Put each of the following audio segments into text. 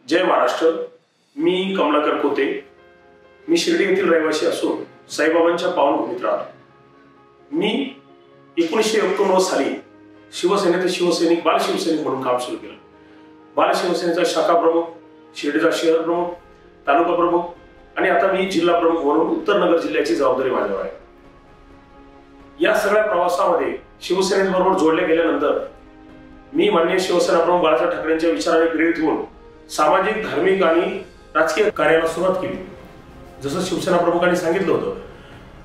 जय महाराष्ट्र। मी कमलाकर कोते। मी शिर्डी येथील रहिवासी असून साईबाबांच्या पावनभूमीत राहतो। मी 1989 साली शिवसेनेचे शिवसैनिक बालशिवसैनिक म्हणून काम सुरू केलं। बालशिवसेनेचा शाखा प्रमुख, शिर्डीचा शहर प्रमुख, तालुका प्रमुख आणि आता मी जिल्हा प्रमुख म्हणून उत्तर नगर जिल्ह्याची जबाबदारी माझ्यावर आहे। या सगळ्या प्रवासामध्ये शिवसेनेबरोबर जोडले गेल्यानंतर मी माननीय शिवसेना प्रमुख बाळासाहेब ठाकरेंच्या विचाराने प्रेरित होऊन सामाजिक, धार्मिक आणि राजकीय कार्याला सुरुवात केली। जसं शिवसेना प्रमुखांनी सांगितलं होतं,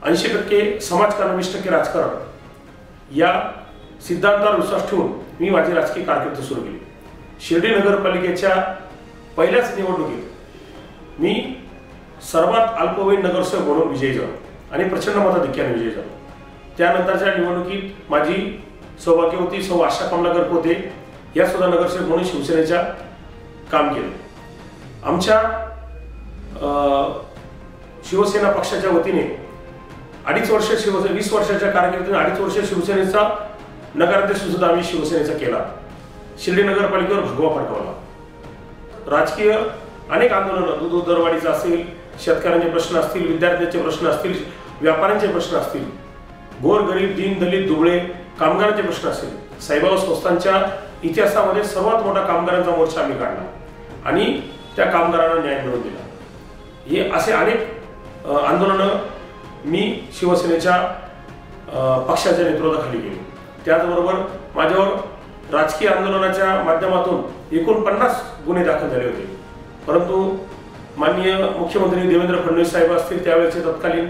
80% समाजकारण, 20% राजकारण या सिद्धांतावर विश्वास ठेवून मी माझी राजकीय कारकीर्द सुरू केली। शिर्डी नगरपालिकेच्या पहिल्याच निवडणुकीत मी सर्वात अल्पवयीन नगरसेवक म्हणून विजयी झालो आणि प्रचंड मताधिक्याने विजयी झालो। त्यानंतरच्या निवडणुकीत माझी सौभाग्यवती सौ आशा कमलाकर कोते या सुद्धा नगरसेवक म्हणून शिवसेनेच्या काम केलं। आमच्या शिवसेना पक्षाच्या वतीने 2.5 वर्ष 20 वर्षाच्या कारकिर्दीत 2.5 वर्ष शिवसेनेचा नगराध्यक्ष सुद्धा आम्ही शिवसेनेचा केला। शिर्डी नगरपालिकेवर भगवा फडकवला। राजकीय अनेक आंदोलन, दूध दरवाढीचा असेल, शेतकऱ्यांचे प्रश्न असतील, विद्यार्थ्यांचे प्रश्न असतील, व्यापाऱ्यांचे प्रश्न असतील, गोरगरीब, दीन दलित, दुबळे कामगारांचे प्रश्न असतील, साईबाबा संस्थांच्या इतिहासामध्ये सर्वात मोठा कामगारांचा मोर्चा आम्ही काढला आणि त्या कामगारांना न्याय मिळवून दिला। हे असे अनेक आंदोलनं मी शिवसेनेच्या पक्षाच्या नेतृत्वाखाली केली। त्याचबरोबर माझ्यावर राजकीय आंदोलनाच्या माध्यमातून एकूण 50 गुन्हे दाखल झाले होते, परंतु माननीय मुख्यमंत्री देवेंद्र फडणवीस साहेब असतील, त्यावेळेचे तत्कालीन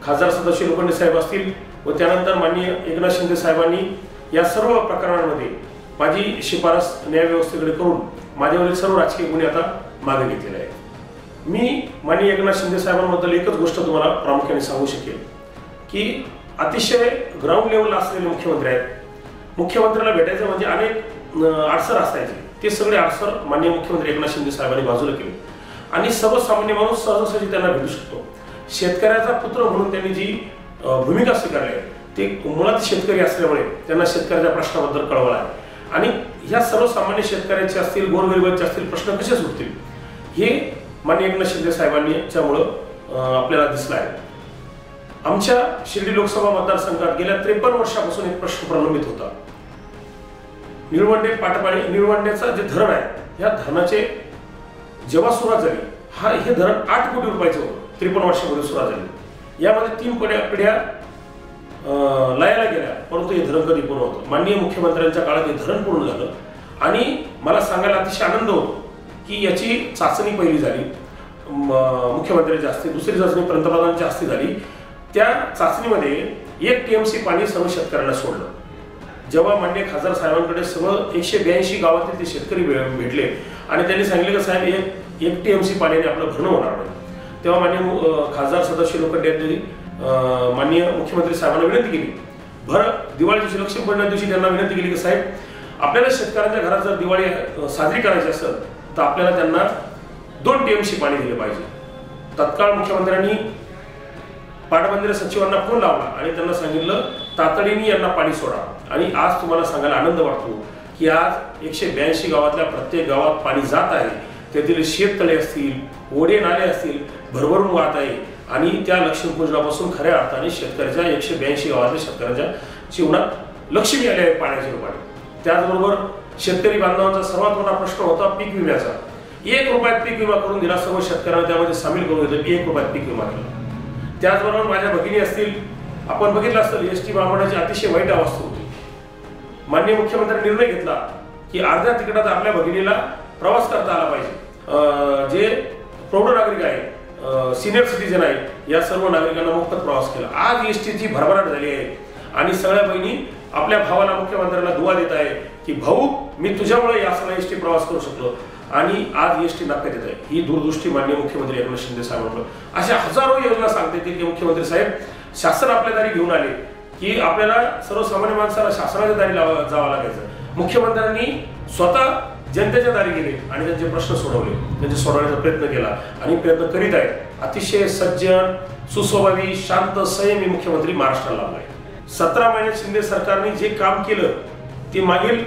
खासदार सदाशिव लोखंडे साहेब असतील व त्यानंतर माननीय एकनाथ शिंदे साहेबांनी या सर्व प्रकरणांमध्ये माझी शिफारस न्यायव्यवस्थेकडे करून माझ्यावरील सर्व राजकीय गुन्हे आता मागे घेतलेले आहेत। मी माननीय एकनाथ शिंदे साहेबांबद्दल एकच गोष्ट तुम्हाला प्रामुख्याने सांगू शकेल की अतिशय ग्राउंड लेवलला असलेले मुख्यमंत्री आहेत। मुख्यमंत्र्याला भेटायचं म्हणजे अनेक अडसर असायचे, ते सगळे अडसर माननीय मुख्यमंत्री एकनाथ शिंदे साहेबांनी बाजूला केले आणि सर्वसामान्य माणूस सहजासहजी त्यांना भेटू शकतो। शेतकऱ्याचा पुत्र म्हणून त्यांनी जी भूमिका स्वीकारली आहे ते मुळात शेतकरी असल्यामुळे त्यांना शेतकऱ्याच्या प्रश्नाबद्दल कळवलं आहे आणि ह्या सर्वसामान्य शेतकऱ्यांचे असतील, गोरगरिबांचे असतील प्रश्न कसे सुटतील हे माननीय एकनाथ शिंदे साहेबांच्यामुळं आपल्याला दिसलं आहे। आमच्या शिर्डी लोकसभा मतदारसंघात गेल्या 53 वर्षापासून एक प्रश्न प्रलंबित होता। निळवंडे पाटपाणी, निळवंडेचा जे धरण आहे या धरणाचे जेव्हा सुरुवात झाली, हे धरण 8 कोटी रुपयाचं होतं। 53 वर्षापूर्वी सुरुवात झाली। यामध्ये 3 पिढ्या लयाला गेल्या, परंतु हे धरण कधी पूर्ण होतं। माननीय मुख्यमंत्र्यांच्या काळात हे धरण पूर्ण झालं आणि मला सांगायला अतिशय आनंद होतो की याची चाचणी पहिली झाली मुख्यमंत्र्यांच्या हस्ते, दुसरी चाचणी पंतप्रधानांच्या हस्ते झाली। त्या चाचणीमध्ये 1 TMC पाणी सर्व शेतकऱ्यांना सोडलं। जेव्हा माननीय खासदार साहेबांकडे सगळं 182 गावातील ते शेतकरी भेटले आणि त्यांनी सांगितले की साहेब 1 TMC पाण्याने आपलं भरणं होणार नाही, तेव्हा माननीय खासदार सदाशिव लोखंडे यांनी माननीय मुख्यमंत्री साहेबांना विनंती केली। दिवाळी दिवशी, लक्ष्मीपूजन दिवशी त्यांना विनंती केली की साहेब आपल्याला शेतकऱ्यांच्या घरात जर दिवाळी साजरी करायची असेल तर आपल्याला त्यांना 2 TMC पाणी दिले पाहिजे। तत्काळ मुख्यमंत्र्यांनी पाटबंधारे सचिवांना फोन लावला आणि त्यांना सांगितलं तातडीने यांना पाणी सोडा। आणि आज तुम्हाला सांगायला आनंद वाटतो की आज 182 गावातल्या प्रत्येक गावात पाणी जात आहे। त्यातील शेततळे असतील, ओढे नाले असतील, भरभरून वाहत आहे आणि त्या लक्ष्मीपूजनापासून खऱ्या अर्थाने शेतकऱ्याच्या 182 गावातल्या शेतकऱ्यांच्या जीवनात लक्ष्मी आली आहे पाण्याच्या रूपाने। त्याचबरोबर शेतकरी बांधवांचा सर्वात मोठा प्रश्न होता पीक विम्याचा। 1 रुपयात पीक विमा करून दिला, सर्व शेतकऱ्यांना त्यामध्ये सामील करून घेतलं, 1 रुपयात पीक विमा केला। त्याचबरोबर माझ्या भगिनी असतील, आपण बघितलं असेल एसटी महामंडळाची अतिशय वाईट अवस्था होती। माननीय मुख्यमंत्र्यांनी निर्णय घेतला की अर्ध्या तिकिटात आपल्या भगिनीला प्रवास करता आला पाहिजे। जे प्रौढ नागरिक आहे, सिनियर सिटीजन आहे, या सर्व नागरिकांना मोफत प्रवास केला। आज एसटीची भरभराट झाली आहे आणि सगळ्या बहिणी आपल्या भावाला, मुख्यमंत्र्यांना दुवा देत आहे की भाऊ मी तुझ्यामुळे या सगळ्या एसटी प्रवास करू शकलो आणि आज एसटी नफ्यात येत आहे। ही दूरदृष्टी माननीय मुख्यमंत्री एकनाथ शिंदे साहेबांकडे अशा हजारो योजना सांगते की मुख्यमंत्री साहेब शासन आपल्या दारी घेऊन आले की आपल्याला सर्वसामान्य माणसाला शासनाच्या दारी जावं लागायचं। मुख्यमंत्र्यांनी स्वतः जनतेच्या दारी गेले आणि त्यांचे प्रश्न सोडवले, त्यांचे सोडवण्याचा प्रयत्न केला आणि प्रयत्न करीत आहेत। अतिशय सज्जन, सुस्वभावी, शांत, संयमी मुख्यमंत्री महाराष्ट्राला लाभला आहे। 17 महिन्यात शिंदे सरकारने जे काम केलं ते मागील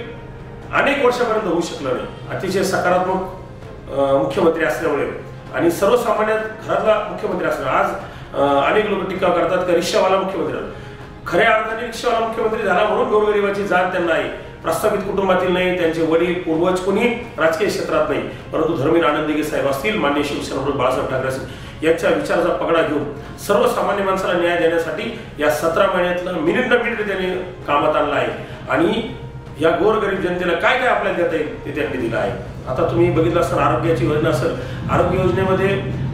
अनेक वर्षापर्यंत होऊ शकलं नाही। अतिशय सकारात्मक मुख्यमंत्री असल्यामुळे आणि सर्वसामान्य घरातला मुख्यमंत्री असल्यामुळे आज अनेक लोक टीका करतात की रिक्षावाला मुख्यमंत्री. खऱ्या अर्थाने रिक्षावाला मुख्यमंत्री झाला म्हणून गोरगरिबाची जाण त्यांना आहे. प्रस्थापित कुटुंबातील नाही, त्यांचे वडील पूर्वज कोणी राजकीय क्षेत्रात नाही, परंतु धर्मीर आनंदीगे साहेब असतील, माननीय शिवसेना प्रमुख बाळासाहेब ठाकरे असतील, यांच्या विचाराचा पगडा घेऊन सर्वसामान्य माणसाला न्याय देण्यासाठी या 17 महिन्यातलं मिनिट न मिनिट त्यांनी कामात आणलं आहे आणि या गोरगरीब जनतेला काय काय आपल्याला देता येईल ते त्यांनी दिलं आहे. आता तुम्ही बघितलं असाल आरोग्याची योजना असेल, आरोग्य योजनेमध्ये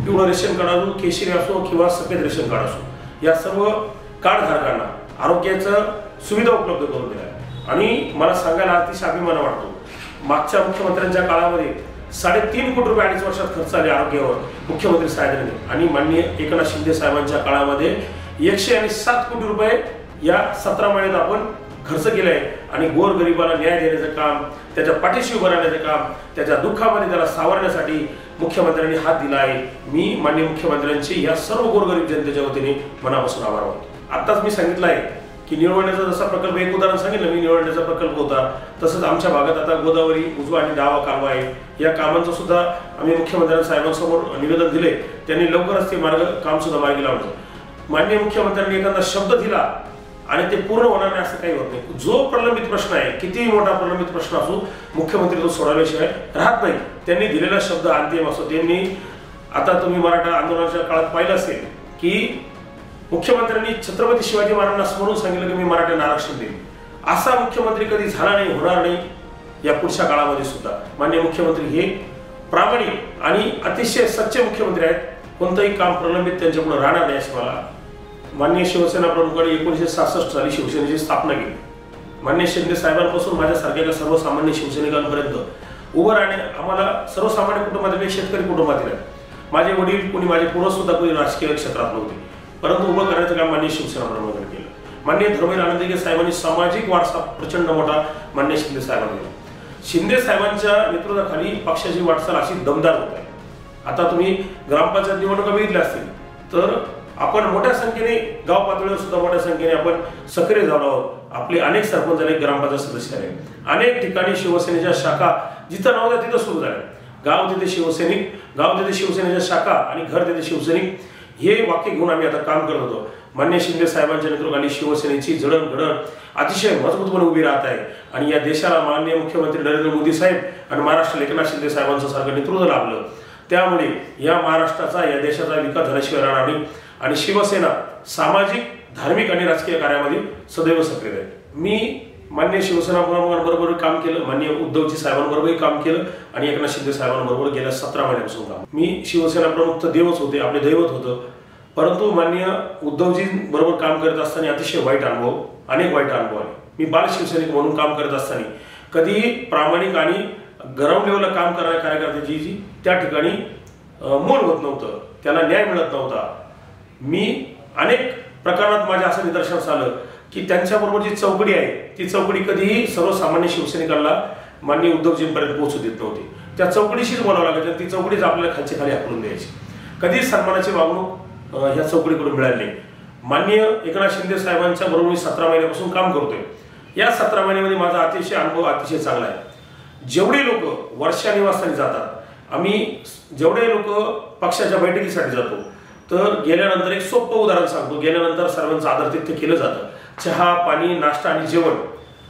पिवळं रेशन कार्ड असो, केशरी असो किंवा सफेद रेशन कार्ड असो, या सर्व कार्ड धारकांना आरोग्याचं सुविधा उपलब्ध करून दिल्या आणि मला सांगायला अतिशय अभिमान वाटतो. मागच्या मुख्यमंत्र्यांच्या काळामध्ये 3.5 कोटी रुपये 2.5 वर्षात खर्च आले आरोग्यावर मुख्यमंत्री साहेबांनी आणि माननीय एकनाथ शिंदे साहेबांच्या काळामध्ये 107 कोटी रुपये या 17 महिन्यात आपण खर्च केला आहे आणि गोरगरिबाला न्याय देण्याचं काम, त्याच्या पाठीशी उभं राहण्याचं काम, त्याच्या दुःखामध्ये त्याला सावरण्यासाठी मुख्यमंत्र्यांनी हात दिला आहे. मी माननीय मुख्यमंत्र्यांची या सर्व गोरगरीब जनतेच्या वतीने मनापासून आभार मानतो. आत्ताच मी सांगितलं आहे की निळवंड्याचा जसा प्रकल्प, एक उदाहरण सांगितलं मी, निळवंड्याचा प्रकल्प होता, तसंच आमच्या भागात आता गोदावरी उजवा आणि डावा कालवा आहे. या कामांचं सुद्धा आम्ही मुख्यमंत्री साहेबांसमोर निवेदन दिले, त्यांनी लवकरच ते काम सुद्धा मार्गी लावलं. माननीय मुख्यमंत्र्यांनी एखादा शब्द दिला आणि ते पूर्ण होणार नाही असं काही होत नाही. जो प्रलंबित प्रश्न आहे, कितीही मोठा प्रलंबित प्रश्न असो, मुख्यमंत्री तो सोडवल्याशिवाय राहत नाही. त्यांनी दिलेला शब्द अंतिम असतो. त्यांनी आता तुम्ही मराठा आंदोलनाच्या काळात पाहिलं असेल की मुख्यमंत्र्यांनी छत्रपती शिवाजी महाराजांना स्मरून सांगितलं की मी मराठ्यांना आरक्षण देईन. असा मुख्यमंत्री कधी झाला नाही, होणार नाही या पुढच्या काळामध्ये सुद्धा. माननीय मुख्यमंत्री हे प्रामाणिक आणि अतिशय सच्चे मुख्यमंत्री आहेत. कोणतंही काम प्रलंबित त्यांच्याकडून राहणार नाही असं मला. माननीय शिवसेना प्रमुखांनी 1966 साली शिवसेनेची स्थापना केली. माननीय शिंदे साहेबांपासून माझ्यासारख्या सर्वसामान्य शिवसैनिकांपर्यंत उभं राहणे आम्हाला सर्वसामान्य कुटुंबातील शेतकरी कुटुंबातील आहे. माझे वडील कोणी, माझे पूर्वज सुद्धा कोणी राजकीय क्षेत्रात नव्हते, परंतु उभं करण्याचं काम माननीय शिवसेना प्रमुखांनी केलं. माननीय धर्मीर आनंदीगे साहेबांनी सामाजिक वारसा प्रचंड मोठा माननीय शिंदे साहेबांनी दिला. शिंदे साहेबांच्या नेतृत्वाखाली पक्षाची वाटचाल अशी दमदार होत आहे. आता तुम्ही ग्रामपंचायत निवडणुका बघितल्या असतील तर आपण मोठ्या संख्येने गाव पातळीवर सुद्धा मोठ्या संख्येने आपण सक्रिय झालो आहोत. आपले अनेक सरपंच झाले, ग्रामपंचायत सदस्य आले, अनेक ठिकाणी शिवसेनेच्या शाखा जिथं नव्हत्या तिथं सुरू झाल्या. गाव तिथे शिवसैनिक, गाव तिथे शिवसेनेच्या शाखा आणि घर तिथे शिवसैनिक, हे वाक्य घेऊन आम्ही आता काम करत होतो. माननीय शिंदे साहेबांच्या नेतृत्वाखाली शिवसेनेची जडणघडण अतिशय मजबूतपणे उभी राहत आहे आणि या देशाला माननीय मुख्यमंत्री नरेंद्र मोदी साहेब आणि महाराष्ट्र एकनाथ शिंदे साहेबांचं सारखं नेतृत्व लाभलं. त्यामुळे या महाराष्ट्राचा, या देशाचा विकास झाल्याशिवाय राहणार नाही आणि शिवसेना सामाजिक, धार्मिक आणि राजकीय कार्यामध्ये सदैव सक्रिय आहे. मी माननीय शिवसेना प्रमुखांबरोबर काम केलं, माननीय उद्धवजी साहेबांबरोबरही काम केलं आणि एकनाथ शिंदे साहेबांबरोबर गेल्या 17 महिन्यापासून काम. मी शिवसेना प्रमुख तर देवच होते, आपले दैवत होतं, परंतु माननीय उद्धवजी बरोबर काम करत असताना अतिशय वाईट अनुभव, अनेक वाईट अनुभव आले. मी बाल शिवसैनिक म्हणून काम करत असताना कधी प्रामाणिक आणि ग्राउंड लेवलला काम करणाऱ्या कार्यकर्त्याची त्या ठिकाणी मोल होत नव्हतं, त्याला न्याय मिळत नव्हता. मी अनेक प्रकरणात माझ्या असं निदर्शनास आलं की त्यांच्याबरोबर जी चौकडी आहे ती चौकडी कधीही सर्वसामान्य शिवसैनिकांना माननीय उद्धवजींपर्यंत पोहोचू देत नव्हती. त्या चौकडीशीच बोलावं लागायचं, ती चौकडीच आपल्याला खालची खाली हाकलून द्यायची. कधीच सन्मानाची वागणूक ह्या चौकडीकडून मिळाली नाही. माननीय एकनाथ शिंदे साहेबांच्या बरोबर मी 17 महिन्यापासून काम करतोय. या 17 महिन्यामध्ये माझा अतिशय अनुभव अतिशय चांगला आहे. जेवढे लोक वर्षा निवासाने जातात, आम्ही जेवढे लोक पक्षाच्या बैठकीसाठी जातो, तर गेल्यानंतर एक सोपं उदाहरण सांगतो. गेल्यानंतर सर्वांचं आदरातिथ्य केलं जातं, चहा, पाणी, नाश्ता आणि जेवण.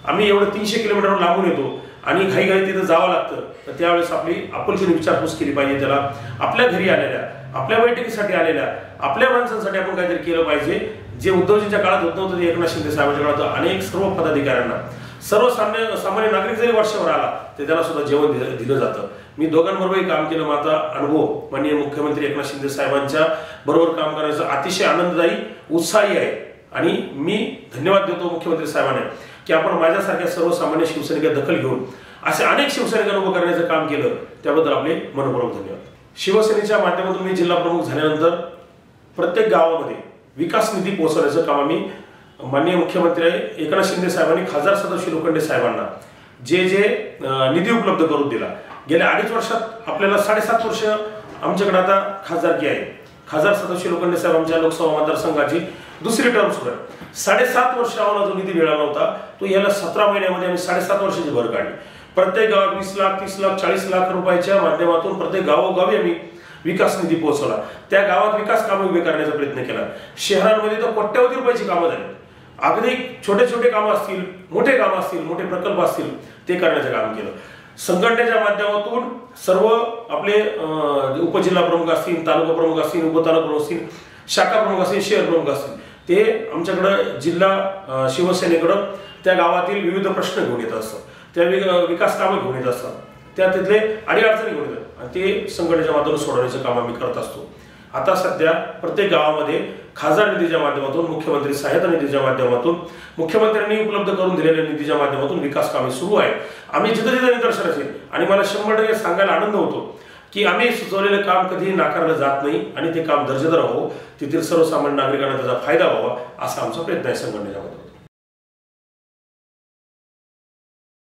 आम्ही एवढं 300 किलोमीटरवर लांबून येतो आणि घाईघाई तिथं जावं लागतं, तर त्यावेळेस आपली आपुलकीने विचारपूस केली पाहिजे. त्याला आपल्या घरी आलेल्या, आपल्या बैठकीसाठी आलेल्या आपल्या माणसांसाठी आपण काहीतरी केलं पाहिजे. जे उद्धवजींच्या काळात होत नव्हतं ते एकनाथ शिंदे साहेबांच्या काळात अनेक सर्व पदाधिकाऱ्यांना, सर्वसामान्य नागरिक जरी वर्षभर आला तर त्याला सुद्धा जेवण दिलं जातं. मी दोघांबरोबरही काम केलं. माझा अनुभव माननीय मुख्यमंत्री एकनाथ शिंदे साहेबांच्या बरोबर काम करायचा अतिशय आनंददायी, उत्साही आहे आणि मी धन्यवाद देतो मुख्यमंत्री साहेबांना की आपण माझ्यासारख्या सर्वसामान्य शिवसैनिक दखल घेऊन असे अनेक शिवसैनिकांना उभं करण्याचं काम केलं, त्याबद्दल आपले मनपूर्वक धन्यवाद. शिवसेनेच्या माध्यमातून मी जिल्हा प्रमुख झाल्यानंतर प्रत्येक गावामध्ये विकास निधी पोहोचवण्याचं काम आम्ही माननीय मुख्यमंत्री एकनाथ शिंदे साहेबांनी खासदार सदाशिव लोखंडे साहेबांना जे निधी उपलब्ध करून दिला. गेल्या 2.5 वर्षात आपल्याला 7.5 वर्ष आमच्याकडे आता खासदारकी आहे. खासदार सदाशिव लोखंडे साहेब आमच्या लोकसभा मतदारसंघाची दुसरी टर्म सुरू आहे. 7.5 वर्ष आम्हाला जो निधी मिळाला नव्हता तो याला 17 महिन्यामध्ये आम्ही 7.5 वर्षाची भर काढली. प्रत्येक गावात 20 लाख 30 लाख 40 लाख रुपयाच्या माध्यमातून प्रत्येक गावोगावी आम्ही विकास निधी पोहोचवला. त्या गावात विकास कामे उभे करण्याचा प्रयत्न केला. शहरांमध्ये तर कोट्यवधी रुपयाची कामं झाली. अगदी छोटे छोटे कामं असतील, मोठे कामं असतील, मोठे प्रकल्प असतील, ते करण्याचं काम केलं. संघटनेच्या माध्यमातून सर्व आपले उपजिल्हा प्रमुख असतील, तालुका प्रमुख असतील, उपतालुका प्रमुख असतील, शाखा प्रमुख असतील, शहर प्रमुख असतील, ते आमच्याकडं जिल्हा शिवसेनेकडं त्या गावातील विविध प्रश्न घेऊन येत असतात, त्या विकास कामं घेऊन येत असतात, त्या तिथले अडीअडचणी घेऊन येतात आणि ते संघटनेच्या माध्यमातून सोडवण्याचं काम आम्ही करत असतो. आता सध्या प्रत्येक गावामध्ये खासदार निधीच्या माध्यमातून, मुख्यमंत्री सहायता निधीच्या माध्यमातून, मुख्यमंत्र्यांनी उपलब्ध करून दिलेल्या निधीच्या माध्यमातूून विकास कामे सुरू आहेत. आम्ही जिथं जिथं निदर्शनास येईल आणि मला 100% सांगायला आनंद होतो की आम्ही सुचवलेलं काम कधीही नाकारलं जात नाही आणि ते काम दर्जेदार व्हावं, तेथील सर्वसामान्य नागरिकांना त्याचा फायदा व्हावा असा आमचा प्रयत्न आहे संघटनेच्या माध्यमातून.